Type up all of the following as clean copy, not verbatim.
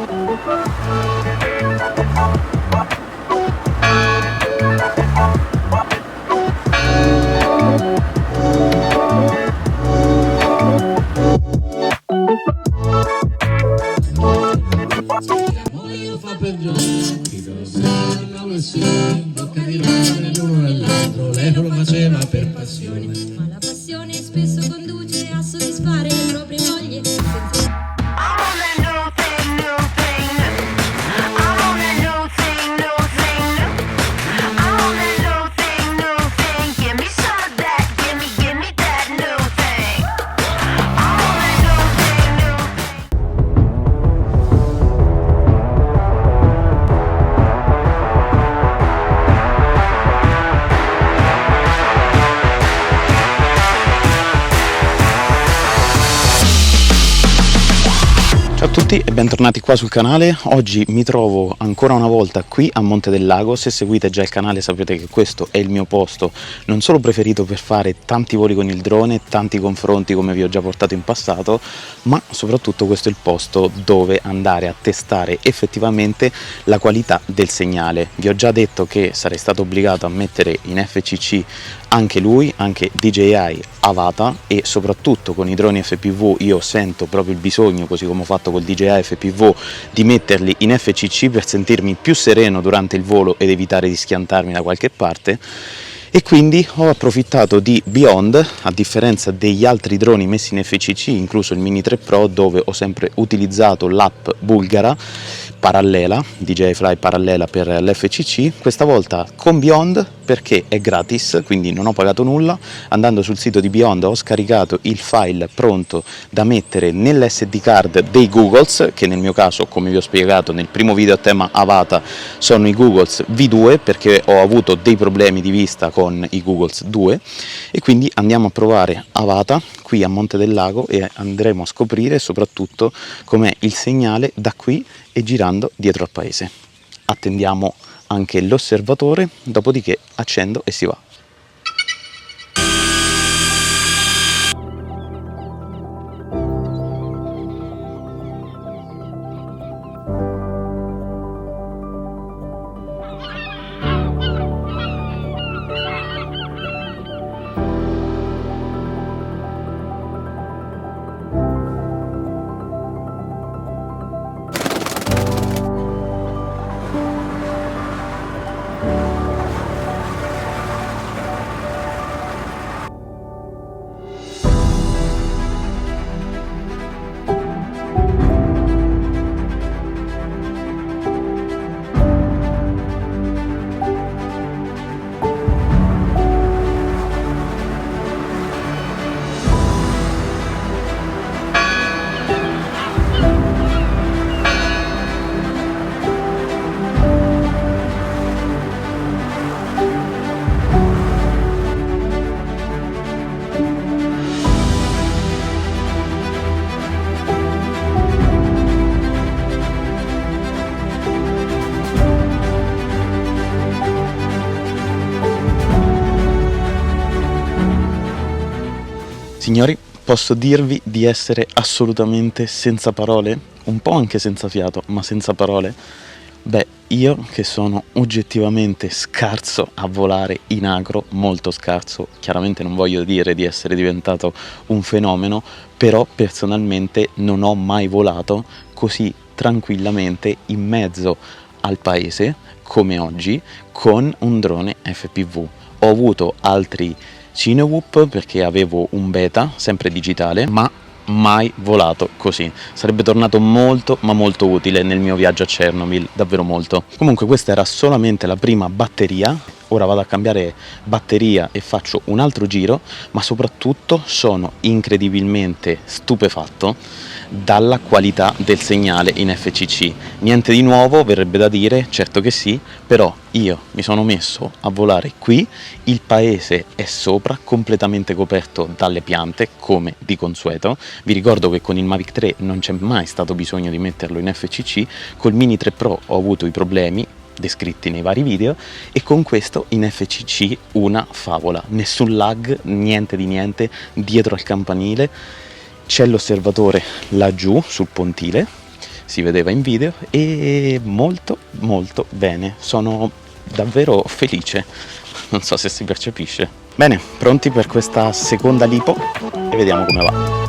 Lei lo faceva per passione, ma la passione spesso conduce a soddisfare le proprie voglie. Ciao a tutti e bentornati qua sul canale. Oggi mi trovo ancora una volta qui a Monte del Lago. Se seguite già il canale sapete che questo è il mio posto non solo preferito per fare tanti voli con il drone, tanti confronti come vi ho già portato in passato, ma soprattutto questo è il posto dove andare a testare effettivamente la qualità del segnale. Vi ho già detto che sarei stato obbligato a mettere in FCC anche lui, anche DJI Avata, e soprattutto con i droni FPV io sento proprio il bisogno, così come ho fatto col DJI FPV, di metterli in FCC per sentirmi più sereno durante il volo ed evitare di schiantarmi da qualche parte. E quindi ho approfittato di Beyond, a differenza degli altri droni messi in FCC, incluso il Mini 3 Pro, dove ho sempre utilizzato l'app bulgara parallela, DJI Fly parallela per l'FCC, questa volta con Beyond perché è gratis, quindi non ho pagato nulla. Andando sul sito di Beyond ho scaricato il file pronto da mettere nell'SD card dei Googles, che nel mio caso, come vi ho spiegato nel primo video a tema Avata, sono i Googles V2 perché ho avuto dei problemi di vista con i Googles 2, e quindi andiamo a provare Avata qui a Monte del Lago e andremo a scoprire soprattutto com'è il segnale da qui e girando dietro al paese. Attendiamo anche l'osservatore, dopodiché accendo e si va. Signori, posso dirvi di essere assolutamente senza parole, un po' anche senza fiato, ma senza parole. Beh, io che sono oggettivamente scarso a volare in agro, molto scarso, chiaramente non voglio dire di essere diventato un fenomeno, però personalmente non ho mai volato così tranquillamente in mezzo al paese come oggi con un drone FPV. Ho avuto altri Cinewhoop perché avevo un beta, sempre digitale, ma mai volato così. Sarebbe tornato molto ma molto utile nel mio viaggio a Chernobyl, davvero molto. Comunque questa era solamente la prima batteria, ora vado a cambiare batteria e faccio un altro giro, ma soprattutto sono incredibilmente stupefatto dalla qualità del segnale in FCC. Niente di nuovo, verrebbe da dire, certo che sì, però io mi sono messo a volare qui, il paese è sopra, completamente coperto dalle piante, come di consueto. Vi ricordo che con il Mavic 3 non c'è mai stato bisogno di metterlo in FCC, col Mini 3 Pro ho avuto i problemi descritti nei vari video, e con questo in FCC una favola, nessun lag, niente di niente. Dietro al campanile c'è l'osservatore laggiù sul pontile, si vedeva in video, e molto molto bene, sono davvero felice, non so se si percepisce. Bene, pronti per questa seconda lipo e vediamo come va.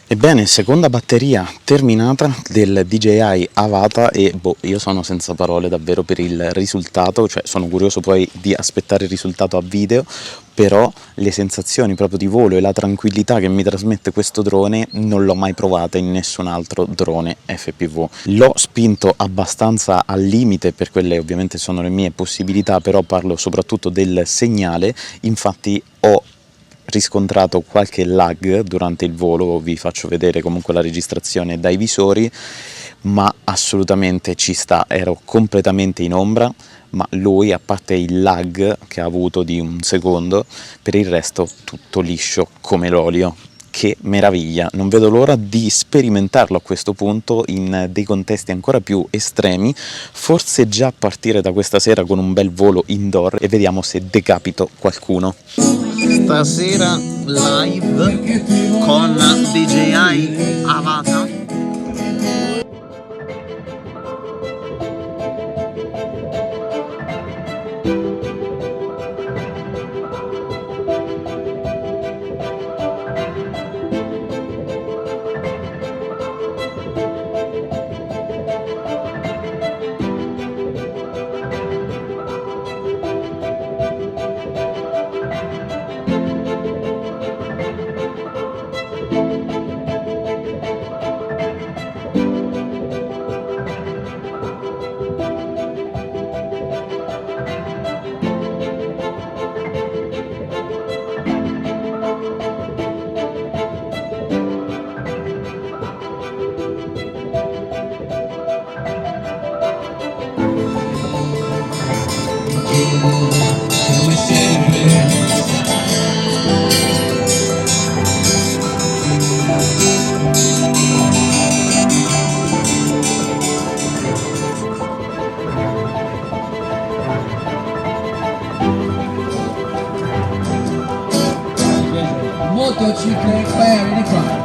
Ebbene, seconda batteria terminata del DJI Avata e io sono senza parole davvero per il risultato, cioè sono curioso poi di aspettare il risultato a video, però le sensazioni proprio di volo e la tranquillità che mi trasmette questo drone non l'ho mai provata in nessun altro drone FPV. L'ho spinto abbastanza al limite per quelle ovviamente sono le mie possibilità, però parlo soprattutto del segnale, infatti ho riscontrato qualche lag durante il volo, vi faccio vedere comunque la registrazione dai visori, ma assolutamente ci sta, ero completamente in ombra, ma lui, a parte il lag che ha avuto di un secondo, per il resto tutto liscio come l'olio. Che meraviglia, non vedo l'ora di sperimentarlo a questo punto in dei contesti ancora più estremi, forse già a partire da questa sera con un bel volo indoor, e vediamo se decapito qualcuno. Stasera live con DJI Avata. Come sempre. MotoGP, vieni qua.